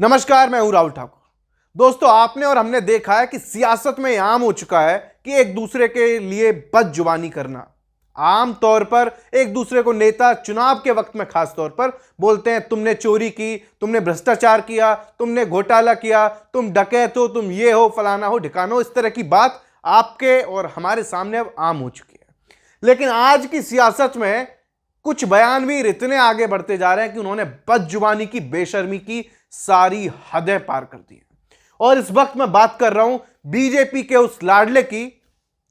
नमस्कार, मैं हूं राहुल ठाकुर। दोस्तों, आपने और हमने देखा है कि सियासत में यह आम हो चुका है कि एक दूसरे के लिए बदजुबानी करना। आम तौर पर एक दूसरे को नेता चुनाव के वक्त में खास तौर पर बोलते हैं, तुमने चोरी की, तुमने भ्रष्टाचार किया, तुमने घोटाला किया, तुम डकैत हो, तुम ये हो, फलाना हो, ढिकाना हो। इस तरह की बात आपके और हमारे सामने अब आम हो चुकी है। लेकिन आज की सियासत में कुछ बयानवीर इतने आगे बढ़ते जा रहे हैं कि उन्होंने बदजुबानी की, बेशर्मी की सारी हदें पार कर दी हैं। और इस वक्त मैं बात कर रहा हूं बीजेपी के उस लाडले की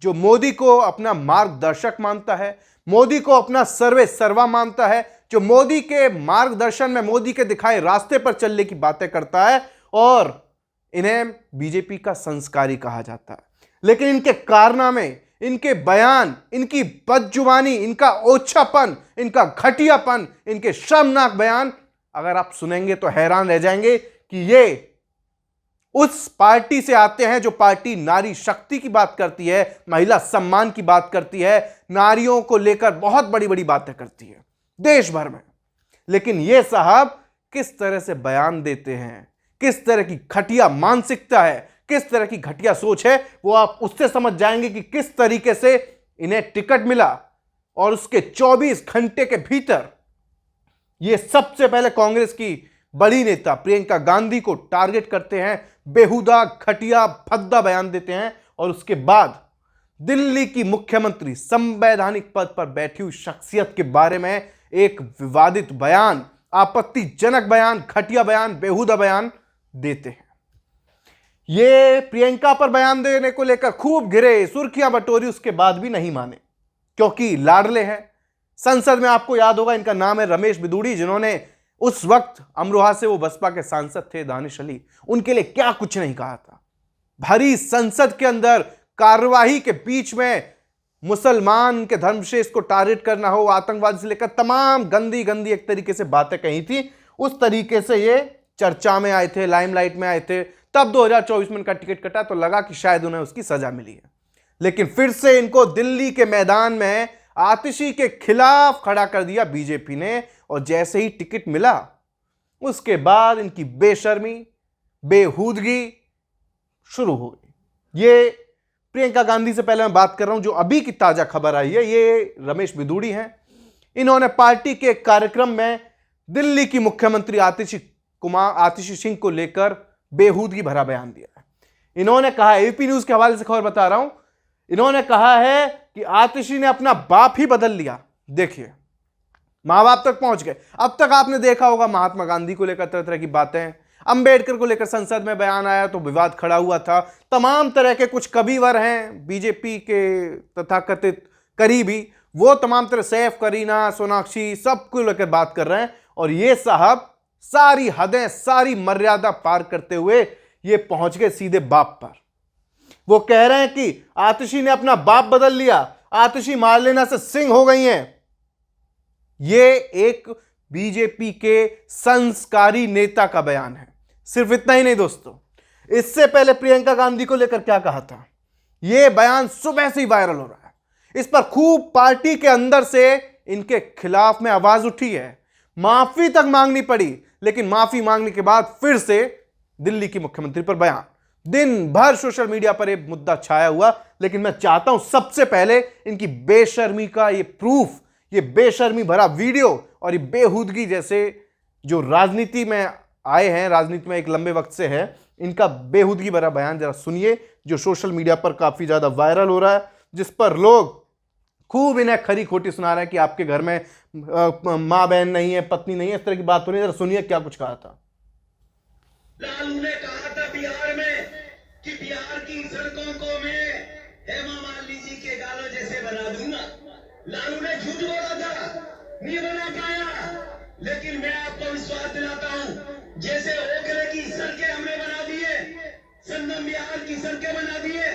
जो मोदी को अपना मार्गदर्शक मानता है, मोदी को अपना सर्वे सर्वा मानता है, जो मोदी के मार्गदर्शन में, मोदी के दिखाए रास्ते पर चलने की बातें करता है और इन्हें बीजेपी का संस्कारी कहा जाता है। लेकिन इनके कारनामे, इनके बयान, इनकी बदजुबानी, इनका ओछापन, इनका घटियापन, इनके शर्मनाक बयान अगर आप सुनेंगे तो हैरान रह जाएंगे कि ये उस पार्टी से आते हैं जो पार्टी नारी शक्ति की बात करती है, महिला सम्मान की बात करती है, नारियों को लेकर बहुत बड़ी बड़ी बातें करती है देश भर में। लेकिन ये साहब किस तरह से बयान देते हैं, किस तरह की घटिया मानसिकता है, किस तरह की घटिया सोच है, वो आप उससे समझ जाएंगे कि किस तरीके से इन्हें टिकट मिला। और उसके 24 घंटे के भीतर ये सबसे पहले कांग्रेस की बड़ी नेता प्रियंका गांधी को टारगेट करते हैं, बेहुदा, घटिया, भद्दा बयान देते हैं। और उसके बाद दिल्ली की मुख्यमंत्री, संवैधानिक पद पर बैठी हुई शख्सियत के बारे में एक विवादित बयान, आपत्तिजनक बयान, घटिया बयान, बेहुदा बयान देते हैं। ये प्रियंका पर बयान देने को लेकर खूब घिरे, सुर्खियां बटोरी, उसके बाद भी नहीं माने क्योंकि लाडले हैं। संसद में आपको याद होगा, इनका नाम है रमेश बिदूड़ी, जिन्होंने उस वक्त अमरोहा से, वो बसपा के सांसद थे, दानिश अली, उनके लिए क्या कुछ नहीं कहा था। भरी संसद के अंदर कार्यवाही के बीच में मुसलमान के धर्मश्रेष्ठ को टारगेट करना हो, आतंकवाद से लेकर तमाम गंदी गंदी एक तरीके से बातें कही थी। उस तरीके से ये चर्चा में आए थे, लाइमलाइट में आए थे। तब 2024 में इनका टिकट कटा तो लगा कि शायद उन्हें उसकी सजा मिली है। लेकिन फिर से इनको दिल्ली के मैदान में आतिशी के खिलाफ खड़ा कर दिया बीजेपी ने। और जैसे ही टिकट मिला उसके बाद इनकी बेशर्मी, बेहूदगी शुरू हो गई। ये प्रियंका गांधी से पहले मैं बात कर रहा हूं, जो अभी की ताजा खबर आई है, ये रमेश बिदूड़ी हैं। इन्होंने पार्टी के कार्यक्रम में दिल्ली की मुख्यमंत्री आतिशी सिंह को लेकर बेहूदगी भरा बयान दिया है। इन्होंने कहा, एबीपी न्यूज के हवाले से खबर बता रहा हूं, इन्होंने कहा है कि आतिशी ने अपना बाप ही बदल लिया। देखिए, मां बाप तक पहुंच गए। अब तक आपने देखा होगा महात्मा गांधी को लेकर तरह तरह की बातें, अंबेडकर को लेकर संसद में बयान आया तो विवाद खड़ा हुआ था। तमाम तरह के कुछ कबीवर हैं बीजेपी के तथाकथित करीबी, वो तमाम तरह, सैफ, करीना, सोनाक्षी, सबको लेकर बात कर रहे हैं। और ये साहब सारी हदें, सारी मर्यादा पार करते हुए ये पहुंच गए सीधे बाप पर। वो कह रहे हैं कि आतिशी ने अपना बाप बदल लिया, आतिशी मारलेना से सिंह हो गई हैं। ये एक बीजेपी के संस्कारी नेता का बयान है। सिर्फ इतना ही नहीं दोस्तों, इससे पहले प्रियंका गांधी को लेकर क्या कहा था, यह बयान सुबह से ही वायरल हो रहा है। इस पर खूब पार्टी के अंदर से इनके खिलाफ में आवाज उठी है, माफी तक मांगनी पड़ी। लेकिन माफी मांगने के बाद फिर से दिल्ली की मुख्यमंत्री पर बयान। दिन भर सोशल मीडिया पर यह मुद्दा छाया हुआ। लेकिन मैं चाहता हूं सबसे पहले इनकी बेशर्मी का ये प्रूफ, ये बेशर्मी भरा वीडियो और ये बेहूदगी जैसे जो राजनीति में आए हैं, राजनीति में एक लंबे वक्त से है, इनका बेहूदगी भरा बयान जरा सुनिए, जो सोशल मीडिया पर काफी ज्यादा वायरल हो रहा है, जिस पर लोग खूब इन्हें खरी खोटी सुना रहे हैं कि आपके घर में मां बहन नहीं है, पत्नी नहीं है, इस तरह की बात हो रही है। जरा सुनिए क्या कुछ कहा था। लालू ने कहा था बिहार में कि बिहार की सड़कों को मैं हेमा मालिनी जी के गालों जैसे बना दूंगा। लालू ने झूठ बोला था, नहीं बना पाया। लेकिन मैं आपको विश्वास दिलाता हूं, जैसे ओखले की सड़कें हमने बना दी है, संगम बिहार की सड़कें बना दी है,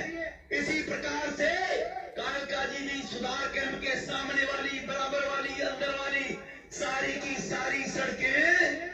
इसी प्रकार से कालका जी ने सुधार कैंप के सामने वाली, बराबर वाली, अंदर वाली सारी की सारी सड़कें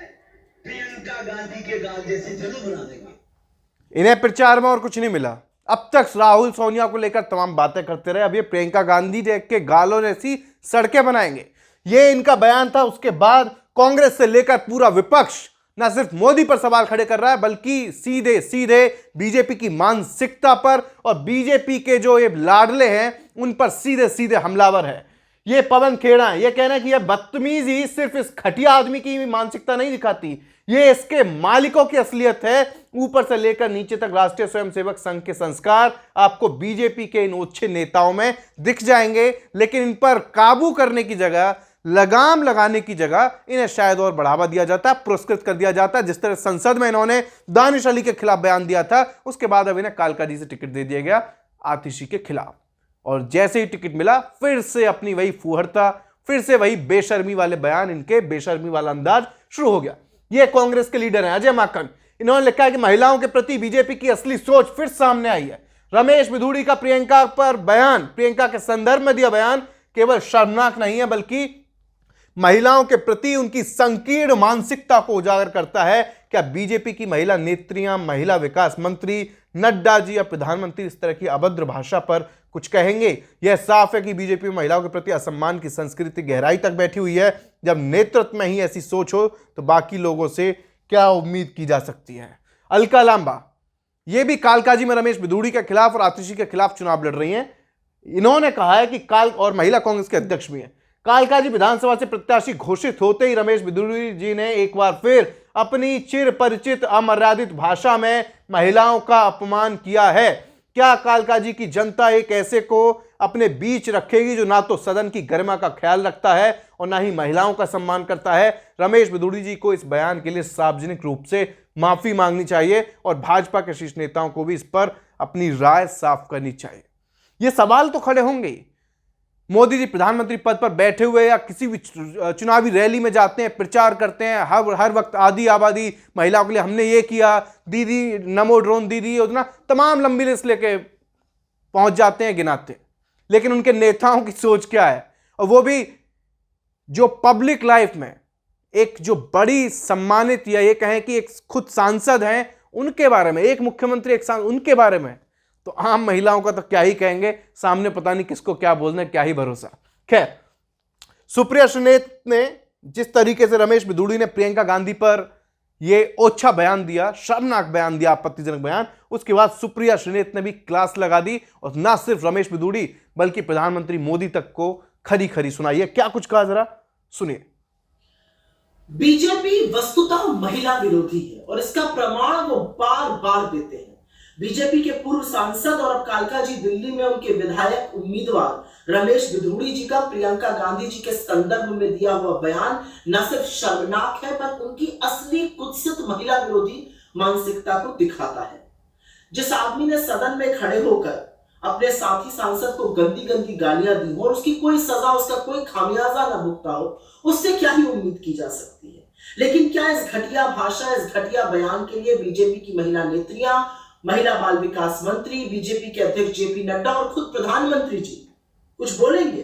प्रियंका गांधी के गाल जैसे जरूर बना देंगे। इन्हें प्रचार में और कुछ नहीं मिला। अब तक राहुल सोनिया को लेकर तमाम बातें करते रहे, अब ये प्रियंका गांधी के गालों जैसी सड़कें बनाएंगे, ये इनका बयान था। उसके बाद कांग्रेस से लेकर पूरा विपक्ष ना सिर्फ मोदी पर सवाल खड़े कर रहा है बल्कि सीधे सीधे बीजेपी की मानसिकता पर और बीजेपी के जो ये लाडले हैं उन पर सीधे सीधे हमलावर है। ये पवन खेड़ा है, ये कहना है कि यह बदतमीजी सिर्फ इस घटिया आदमी की मानसिकता नहीं दिखाती, ये इसके मालिकों की असलियत है। ऊपर से लेकर नीचे तक राष्ट्रीय स्वयंसेवक संघ के संस्कार आपको बीजेपी के इन ओछे नेताओं में दिख जाएंगे, लेकिन इन पर काबू करने की जगह, लगाम लगाने की जगह इन्हें शायद और बढ़ावा दिया जाता है, पुरस्कृत कर दिया जाता है। जिस तरह संसद में इन्होंने दानिश अली के खिलाफ बयान दिया था, उसके बाद अब इन्हें कालकाजी से टिकट दे दिया गया आतिशी के खिलाफ, और जैसे ही टिकट मिला फिर से अपनी वही फुहरता, फिर से वही बेशर्मी वाले बयान, इनके बेशर्मी वाला अंदाज शुरू हो गया। ये कांग्रेस के लीडर हैं अजय माकन, इन्होंने लिखा है कि महिलाओं के प्रति बीजेपी की असली सोच फिर सामने आई है। रमेश बिधूड़ी का प्रियंका पर बयान, प्रियंका के संदर्भ में दिया बयान केवल शर्मनाक नहीं है बल्कि महिलाओं के प्रति उनकी संकीर्ण मानसिकता को उजागर करता है। क्या बीजेपी की महिला नेत्रियां, महिला विकास मंत्री नड्डा जी या प्रधानमंत्री इस तरह की अभद्र भाषा पर कुछ कहेंगे? यह साफ है कि बीजेपी में महिलाओं के प्रति असम्मान की संस्कृति गहराई तक बैठी हुई है। जब नेतृत्व में ही ऐसी सोच हो तो बाकी लोगों से क्या उम्मीद की जा सकती है। अलका लांबा, यह भी कालकाजी में रमेश बिधूड़ी के खिलाफ और आतिशी के खिलाफ चुनाव लड़ रही हैं। इन्होंने कहा है कि और महिला कांग्रेस के अध्यक्ष भी हैं, कालकाजी विधानसभा से प्रत्याशी घोषित होते ही रमेश बिधूड़ी जी ने एक बार फिर अपनी चिर परिचित अमर्यादित भाषा में महिलाओं का अपमान किया है। क्या कालकाजी की जनता एक ऐसे को अपने बीच रखेगी जो ना तो सदन की गरिमा का ख्याल रखता है और ना ही महिलाओं का सम्मान करता है? रमेश बिधूड़ी जी को इस बयान के लिए सार्वजनिक रूप से माफी मांगनी चाहिए और भाजपा के शीर्ष नेताओं को भी इस पर अपनी राय साफ करनी चाहिए। ये सवाल तो खड़े होंगे ही। मोदी जी प्रधानमंत्री पद पर बैठे हुए या किसी भी चुनावी रैली में जाते हैं, प्रचार करते हैं, हर वक्त आधी आबादी महिलाओं के लिए हमने ये किया, दीदी नमो ड्रोन दीदी, उतना तमाम लंबी लिस्ट लेके पहुंच जाते हैं, गिनाते हैं। लेकिन उनके नेताओं की सोच क्या है? और वो भी जो पब्लिक लाइफ में एक जो बड़ी सम्मानित या ये कहें कि एक खुद सांसद हैं, उनके बारे में, एक मुख्यमंत्री एक सांसद, उनके बारे में तो आम महिलाओं का तो क्या ही कहेंगे, सामने पता नहीं किसको क्या बोलना, क्या ही भरोसा। खैर, सुप्रिया श्रीनेत ने जिस तरीके से रमेश बिधूड़ी ने प्रियंका गांधी पर यह ओछा बयान दिया, शर्मनाक बयान दिया, आपत्तिजनक बयान, उसके बाद सुप्रिया श्रीनेत ने भी क्लास लगा दी और ना सिर्फ रमेश बिधूड़ी बल्कि प्रधानमंत्री मोदी तक को खरी खरी सुनाई है। क्या कुछ कहा, जरा सुनिए। बीजेपी वस्तुतः महिला विरोधी है और इसका प्रमाण वो बार बार देते हैं। बीजेपी के पूर्व सांसद और अब कालकाजी दिल्ली में उनके विधायक उम्मीदवार रमेश बिधूड़ी जी का प्रियंका गांधी जी के संदर्भ में दिया हुआ बयान न सिर्फ शर्मनाक है पर उनकी असली कुत्सित महिला विरोधी मानसिकता को दिखाता है। जिस आदमी ने सदन में खड़े होकर अपने साथी सांसद को गंदी गंदी गालियां दी हो और उसकी कोई सजा, उसका कोई खामियाजा न भुगता हो, उससे क्या ही उम्मीद की जा सकती है। लेकिन क्या इस घटिया भाषा, इस घटिया बयान के लिए बीजेपी की महिला नेत्रियां, महिला बाल विकास मंत्री, बीजेपी के अध्यक्ष जेपी नड्डा और खुद प्रधानमंत्री जी कुछ बोलेंगे?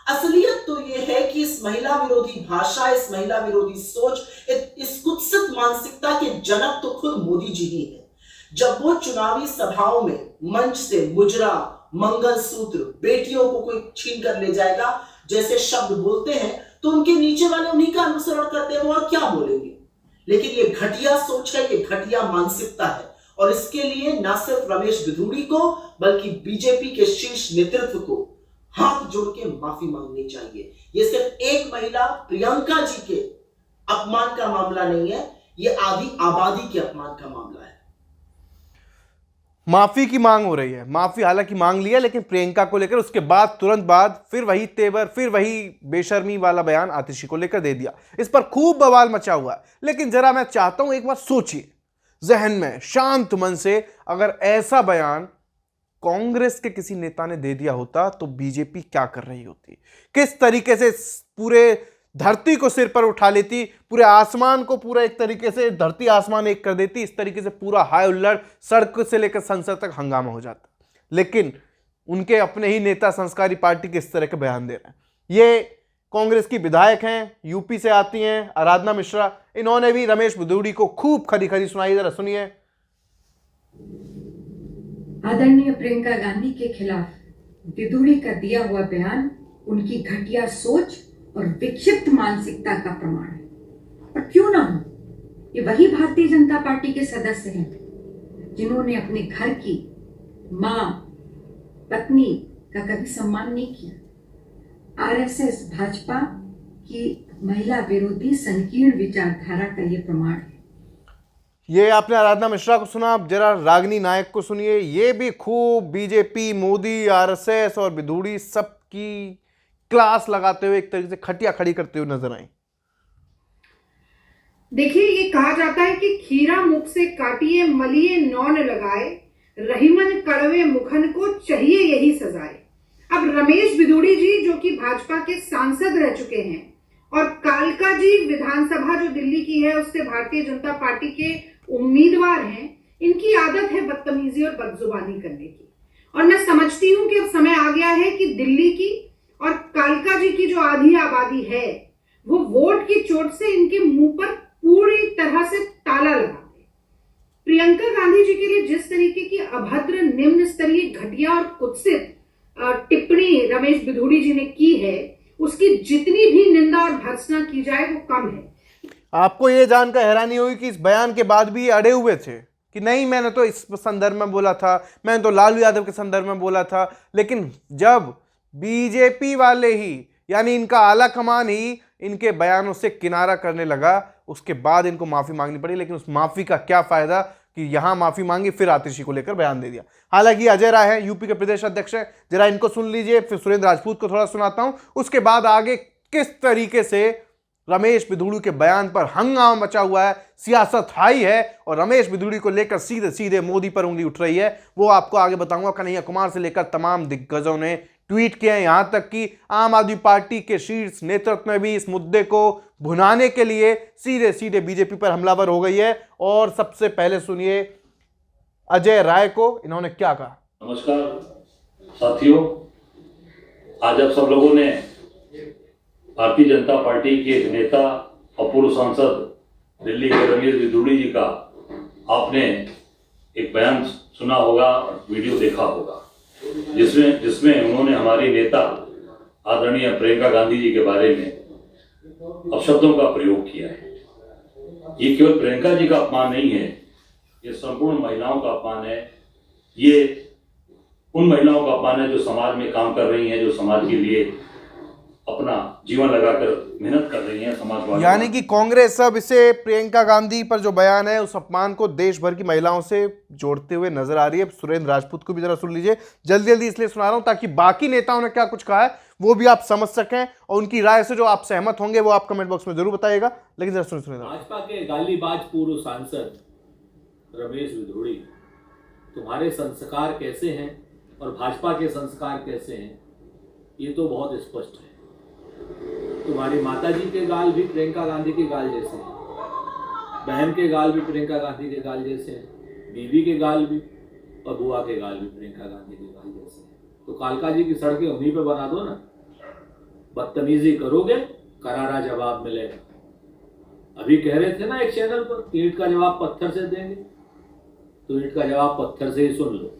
असलियत तो यह है कि इस महिला विरोधी भाषा, इस महिला विरोधी सोच, इस कुत्सित मानसिकता के जनक तो खुद मोदी जी ही है। जब वो चुनावी सभाओं में मंच से मुजरा, मंगलसूत्र, बेटियों को कोई छीन कर ले जाएगा जैसे शब्द बोलते हैं तो उनके नीचे वाले उन्हीं का अनुसरण करते हैं, वो और क्या बोलेंगे। लेकिन ये घटिया सोच है, ये घटिया मानसिकता है और इसके लिए न सिर्फ रमेश बिधूड़ी को बल्कि बीजेपी के शीर्ष नेतृत्व को हाथ जोड़ के माफी मांगनी चाहिए। ये सिर्फ एक महिला प्रियंका जी के अपमान का मामला नहीं है, ये आधी आबादी के अपमान का मामला है। माफी की मांग हो रही है, माफी हालांकि मांग लिया, लेकिन प्रियंका को लेकर उसके बाद तुरंत बाद फिर वही तेवर, फिर वही बेशर्मी वाला बयान आतिशी को लेकर दे दिया। इस पर खूब बवाल मचा हुआ। लेकिन जरा मैं चाहता हूं एक बार सोचिए जहन में शांत मन से, अगर ऐसा बयान कांग्रेस के किसी नेता ने दे दिया होता तो बीजेपी क्या कर रही होती, किस तरीके से पूरे धरती को सिर पर उठा लेती, पूरे आसमान को पूरा एक तरीके से धरती आसमान एक कर देती, इस तरीके से पूरा हाय हुल्लड़, सड़क से लेकर संसद तक हंगामा हो जाता। लेकिन उनके अपने ही नेता संस्कारी पार्टी के इस तरह के बयान दे रहे हैं। ये कांग्रेस की विधायक हैं, यूपी से आती हैं, आराधना मिश्रा, इन्होंने भी रमेश बिधूड़ी को खूब खरी खरी सुनाई। जरा सुनिए। आदरणीय प्रियंका गांधी के खिलाफ बिधूड़ी का दिया हुआ बयान उनकी घटिया सोच और विक्षिप्त मानसिकता का प्रमाण है। और क्यों ना हो, ये वही भारतीय जनता पार्टी के सदस्य हैं जिन्होंने अपने घर की मां, पत्नी का कभी सम्मान नहीं किया। आरएसएस भाजपा की महिला विरोधी संकीर्ण विचारधारा का ये प्रमाण है। ये आपने आराधना मिश्रा को सुना, आप जरा रागिनी नायक को सुनिए। ये भी खूब बीजेपी, मोदी, आरएसएस और विधूड़ी सबकी क्लास लगाते हुए एक तरीके से खटिया खड़ी करते हुए नजर आई। देखिए, ये कहा जाता है कि खीरा मुख से काटिए मलिए नौन लगाए, रहीमन कड़वे मुखन को चाहिए यही सजाए। अब रमेश बिधूड़ी जी जो कि भाजपा के सांसद रह चुके हैं और कालका जी विधानसभा जो दिल्ली की है उससे भारतीय जनता पार्टी के उम्मीदवार हैं, इनकी आदत है बदतमीजी और बदजुबानी करने की। और मैं समझती हूं कि अब समय आ गया है कि दिल्ली की और कालका जी की जो आधी आबादी है वो वोट की चोट से इनके मुंह पर पूरी तरह से ताला लगा दे। प्रियंका गांधी जी के लिए जिस तरीके की अभद्र, निम्न स्तरीय, घटिया और कुत्सित टिप्पणी रमेश बिधूड़ी जी ने की है, उसकी जितनी भी निंदा और भर्त्सना की जाए वो कम है। आपको ये जानकर हैरानी हुई कि इस बयान के बाद भी ये अड़े हुए थे कि नहीं, मैंने तो इस संदर्भ में बोला था, मैंने तो लालू यादव के संदर्भ में बोला था। लेकिन जब बीजेपी वाले ही, यानी इनका आला कमान ही इनके बयानों से किनारा करने लगा, उसके बाद इनको माफी मांगनी पड़ी। लेकिन उस माफी का क्या फायदा कि यहां माफी मांगी फिर आतिशी को लेकर बयान दे दिया। हालांकि अजय राय है, यूपी के प्रदेश अध्यक्ष हैं, जरा इनको सुन लीजिए, फिर सुरेंद्र राजपूत को थोड़ा सुनाता हूं, उसके बाद आगे किस तरीके से रमेश बिधूड़ी के बयान पर हंगामा मचा हुआ है, सियासत हाई है और रमेश बिधूड़ी को लेकर सीधे सीधे मोदी पर उंगली उठ रही है, वो आपको आगे बताऊंगा। कन्हैया कुमार से लेकर तमाम दिग्गजों ने ट्वीट किए हैं, यहां तक कि आम आदमी पार्टी के शीर्ष नेतृत्व में भी इस मुद्दे को भुनाने के लिए सीधे सीधे बीजेपी पर हमलावर हो गई है। और सबसे पहले सुनिए अजय राय को, इन्होंने क्या कहा। नमस्कार साथियों, आज आप सब लोगों ने भारतीय जनता पार्टी के एक नेता और पूर्व सांसद दिल्ली के रमेश बिधूड़ी जी का आपने एक बयान सुना होगा, वीडियो देखा होगा, जिसमें उन्होंने हमारी नेता आदरणीय प्रियंका गांधी जी के बारे में अपशब्दों का प्रयोग किया है। ये केवल प्रियंका जी का अपमान नहीं है, ये संपूर्ण महिलाओं का अपमान है। ये उन महिलाओं का अपमान है जो समाज में काम कर रही हैं, जो समाज के लिए अपना जीवन लगाकर मेहनत कर रही हैं, समाजवादी। यानी कि कांग्रेस अब इसे प्रियंका गांधी पर जो बयान है उस अपमान को देश भर की महिलाओं से जोड़ते हुए नजर आ रही है। सुरेंद्र राजपूत को भी जरा सुन लीजिए, जल्दी जल्दी इसलिए सुना रहा हूं ताकि बाकी नेताओं ने क्या कुछ कहा है वो भी आप समझ सकें और उनकी राय से जो आप सहमत होंगे वो आप कमेंट बॉक्स में जरूर बताइएगा। लेकिन जरा सुनिए। भाजपा के गालीबाज पूर्व सांसद रमेश बिधूड़ी, तुम्हारे संस्कार कैसे हैं और भाजपा के संस्कार कैसे हैं ये तो बहुत स्पष्ट है। तुम्हारी माताजी के गाल भी प्रियंका गांधी के गाल जैसे हैं, बहन के गाल भी प्रियंका गांधी के गाल जैसे हैं, बीवी के गाल भी और बुआ के गाल भी प्रियंका गांधी के गाल जैसे हैं। तो कालका जी की सड़कें उन्हीं पे बना दो ना। बदतमीजी करोगे, करारा जवाब मिलेगा। अभी कह रहे थे ना एक चैनल पर, ईंट का जवाब पत्थर से देंगे, तो ईंट का जवाब पत्थर से ही सुन लो।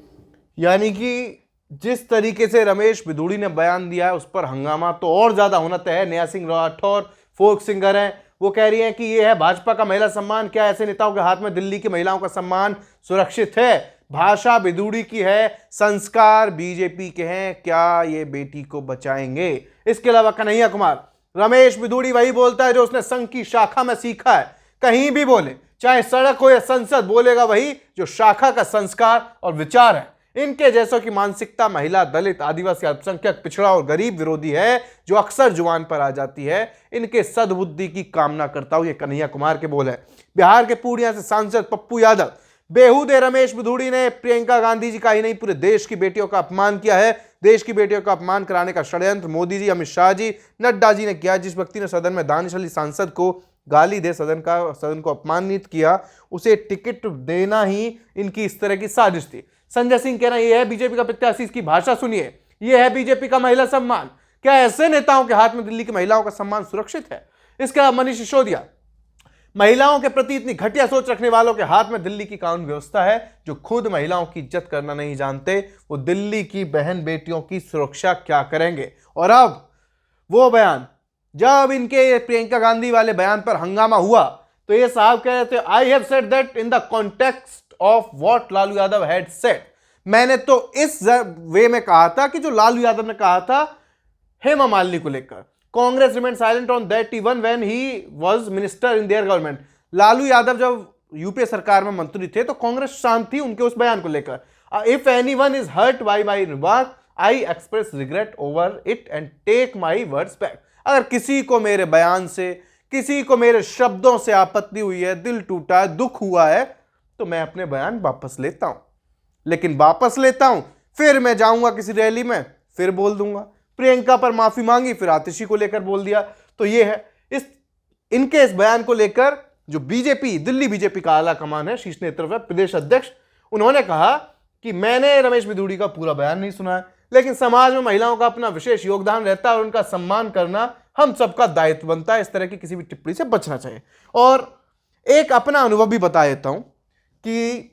यानी कि जिस तरीके से रमेश बिधूड़ी ने बयान दिया है उस पर हंगामा तो और ज्यादा होना तय है। नेहा सिंह राठौर फोक सिंगर हैं, वो कह रही हैं कि ये है भाजपा का महिला सम्मान, क्या ऐसे नेताओं के हाथ में दिल्ली की महिलाओं का सम्मान सुरक्षित है? भाषा बिधूड़ी की है, संस्कार बीजेपी के हैं, क्या ये बेटी को बचाएंगे? इसके अलावा कन्हैया कुमार, रमेश बिधूड़ी वही बोलता है जो उसने संघ की शाखा में सीखा है, कहीं भी बोले, चाहे सड़क हो या संसद, बोलेगा वही जो शाखा का संस्कार और विचार है। इनके जैसों की मानसिकता महिला, दलित, आदिवासी, अल्पसंख्यक, पिछड़ा और गरीब विरोधी है जो अक्सर जुबान पर आ जाती है। इनके सद्बुद्धि की कामना करता हूं, ये कन्हैया कुमार के बोल है। बिहार के पूर्णिया से सांसद पप्पू यादव, बेहूदे रमेश बिधूड़ी ने प्रियंका गांधी जी का ही नहीं पूरे देश की बेटियों का अपमान किया है। देश की बेटियों का अपमान कराने का षड्यंत्र मोदी जी, अमित शाह जी, नड्डा जी ने किया। जिस व्यक्ति ने सदन में दानिश अली सांसद को गाली दे सदन को अपमानित किया, उसे टिकट देना ही इनकी इस तरह की साजिश थी। संजय सिंह कह रहे हैं ये है बीजेपी का प्रत्याशी, इसकी भाषा सुनिए, ये है बीजेपी का महिला सम्मान। क्या ऐसे नेताओं के हाथ में दिल्ली की महिलाओं का सम्मान सुरक्षित है? इसके अलावा मनीष सिसोदिया, महिलाओं के प्रति इतनी घटिया सोच रखने वालों के हाथ में दिल्ली की कानून व्यवस्था है जो खुद महिलाओं की इज्जत करना नहीं जानते, वो दिल्ली की बहन बेटियों की सुरक्षा क्या करेंगे? और अब वो बयान, जब इनके प्रियंका गांधी वाले बयान पर हंगामा हुआ तो ये साहब कह रहे थे I have said that in the context of what Lalu Yadav had said. मैंने तो इस वे में कहा था कि जो लालू यादव ने कहा था हेमा मालिनी को लेकर। Congress remain silent on that even when he was minister in their government. Lalu Yadav जब यूपीए सरकार में मंत्री थे तो कांग्रेस शांत थी उनके उस बयान को लेकर। If anyone is hurt by my remark I express regret over it and take my words back. अगर किसी को मेरे बयान से, किसी को मेरे शब्दों से आपत्ति हुई है, दिल टूटा है, दुख हुआ है, तो मैं अपने बयान वापस लेता हूं। लेकिन वापस लेता हूं, फिर मैं जाऊंगा किसी रैली में, फिर बोल दूंगा। प्रियंका पर माफी मांगी, फिर आतिशी को लेकर बोल दिया। तो ये है इनके इस बयान को लेकर जो बीजेपी, दिल्ली बीजेपी का आला कमान है, शीर्ष नेतृत्व है, प्रदेश अध्यक्ष, उन्होंने कहा कि मैंने रमेश बिधूड़ी का पूरा बयान नहीं सुना है, लेकिन समाज में महिलाओं का अपना विशेष योगदान रहता है और उनका सम्मान करना हम सबका दायित्व बनता है। इस तरह की किसी भी टिप्पणी से बचना चाहिए। और एक अपना अनुभव भी बता देता हूं कि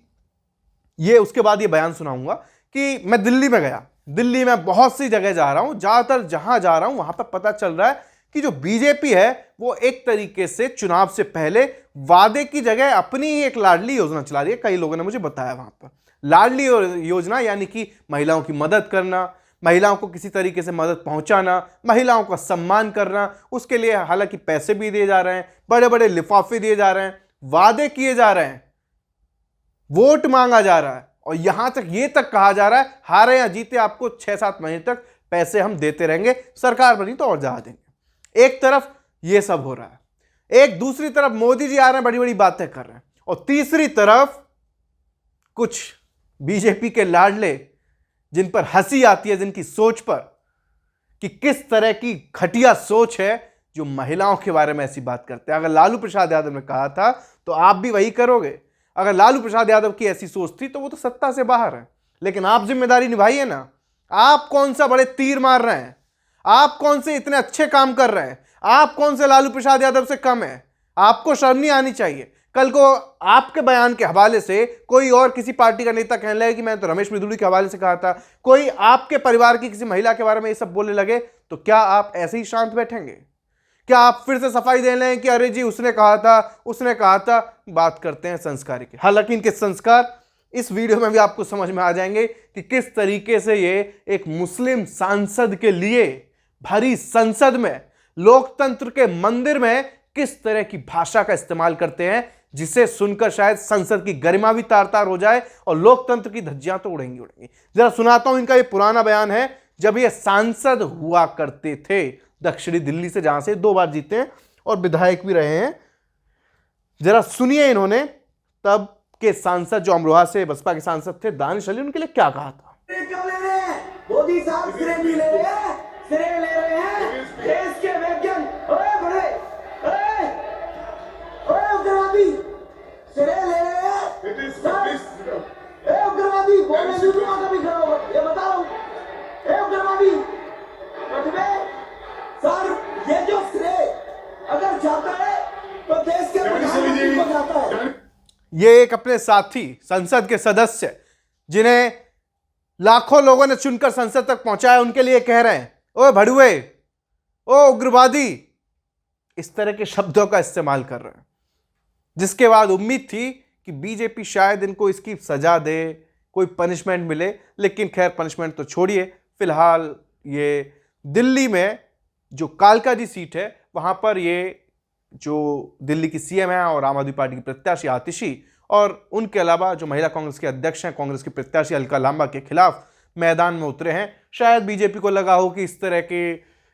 ये उसके बाद ये बयान सुनाऊंगा कि मैं दिल्ली में गया। दिल्ली में बहुत सी जगह जा रहा हूं, ज्यादातर जहां जा रहा हूं वहां पर पता चल रहा है कि जो बीजेपी है वो एक तरीके से चुनाव से पहले वादे की जगह अपनी ही एक लाडली योजना चला रही है। कई लोगों ने मुझे बताया वहां पर लाडली योजना यानी कि महिलाओं की मदद करना, महिलाओं को किसी तरीके से मदद पहुंचाना, महिलाओं का सम्मान करना। उसके लिए हालांकि पैसे भी दिए जा रहे हैं, बड़े बड़े लिफाफे दिए जा रहे हैं, वादे किए जा रहे हैं, वोट मांगा जा रहा है और यहां तक ये तक कहा जा रहा है हारे या जीते आपको 6-7 महीने तक पैसे हम देते रहेंगे, सरकार बनी तो और ज्यादा देंगे। एक तरफ ये सब हो रहा है, एक दूसरी तरफ मोदी जी आ रहे हैं, बड़ी बड़ी बातें कर रहे हैं, और तीसरी तरफ कुछ बीजेपी के लाडले जिन पर हंसी आती है, जिनकी सोच पर कि किस तरह की घटिया सोच है जो महिलाओं के बारे में ऐसी बात करते हैं। अगर लालू प्रसाद यादव ने कहा था तो आप भी वही करोगे। अगर लालू प्रसाद यादव की ऐसी सोच थी तो वो तो सत्ता से बाहर है, लेकिन आप जिम्मेदारी निभाइए ना। आप कौन सा बड़े तीर मार रहे हैं? आप कौन से इतने अच्छे काम कर रहे हैं? आप कौन से लालू प्रसाद यादव से कम है? आपको शर्म नहीं आनी चाहिए। कल को आपके बयान के हवाले से कोई और किसी पार्टी का नेता कहने लगे कि मैं तो रमेश बिधूड़ी के हवाले से कहा था, कोई आपके परिवार की किसी महिला के बारे में ये सब बोलने लगे, तो क्या आप ऐसे ही शांत बैठेंगे? क्या आप फिर से सफाई दे लें कि अरे जी उसने कहा था, उसने कहा था? बात करते हैं संस्कार की। हालांकि इनके संस्कार इस वीडियो में भी आपको समझ में आ जाएंगे कि किस तरीके से ये एक मुस्लिम सांसद के लिए भरी संसद में, लोकतंत्र के मंदिर में किस तरह की भाषा का इस्तेमाल करते हैं, जिसे सुनकर शायद संसद की गरिमा भी तार तार हो जाए और लोकतंत्र की धज्जियां तो उड़ेंगी उड़ेंगी। जरा सुनाता हूं इनका ये पुराना बयान है जब ये सांसद हुआ करते थे दक्षिणी दिल्ली से, जहां से 2 बार जीते हैं और विधायक भी रहे हैं। जरा सुनिए इन्होंने तब के सांसद जो अमरोहा से बसपा के सांसद थे दानिश अली, उनके लिए क्या कहा था। क्यों ले रहे हैं? मोदी साहब श्रेय नहीं ले रहे हैं, श्रेय ले रहे हैं देश के वैज्ञानिक। ओए बड़े, ओए उग्रवादी, श्रेय ले रहे हैं। उग्रवादी बोलने दूंगा कभी खड़ा होगा, ये बता रहा हूँ। उग्रवादी सर, ये जो श्रेय अगर जाता है तो देश के प्रधानमंत्री को जाता है। ये एक अपने साथी संसद के सदस्य जिन्हें लाखों लोगों ने चुनकर संसद तक पहुंचाया, उनके लिए कह रहे हैं ओ भड़ुए, ओ उग्रवादी, इस तरह के शब्दों का इस्तेमाल कर रहे हैं। जिसके बाद उम्मीद थी कि बीजेपी शायद इनको इसकी सजा दे, कोई पनिशमेंट मिले, लेकिन खैर पनिशमेंट तो छोड़िए। फिलहाल ये दिल्ली में जो कालका जी सीट है वहां पर ये जो दिल्ली की सीएम है और आम आदमी पार्टी की प्रत्याशी आतिशी और उनके अलावा जो महिला कांग्रेस के अध्यक्ष हैं, कांग्रेस की प्रत्याशी अलका लांबा के खिलाफ मैदान में उतरे हैं। शायद बीजेपी को लगा हो कि इस तरह के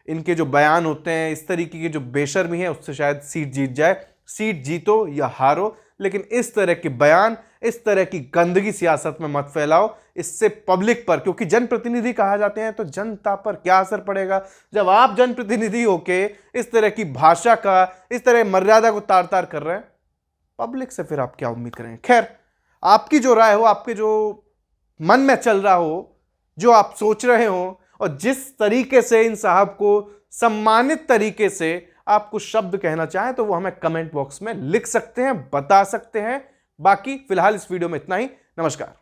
इनके जो बयान होते हैं, इस तरीके की जो बेशर्मी है, उससे शायद सीट जीत जाए। सीट जीतो या हारो, लेकिन इस तरह के बयान, इस तरह की गंदगी सियासत में मत फैलाओ। इससे पब्लिक पर, क्योंकि जनप्रतिनिधि कहा जाते हैं, तो जनता पर क्या असर पड़ेगा जब आप जनप्रतिनिधि होके इस तरह की भाषा का, इस तरह मर्यादा को तार तार कर रहे हैं। पब्लिक से फिर आप क्या उम्मीद करेंगे? खैर, आपकी जो राय हो, आपके जो मन में चल रहा हो, जो आप सोच रहे हो, और जिस तरीके से इन साहब को सम्मानित तरीके से आप कुछ शब्द कहना चाहें तो वो हमें कमेंट बॉक्स में लिख सकते हैं, बता सकते हैं। बाकी फिलहाल इस वीडियो में इतना ही। नमस्कार।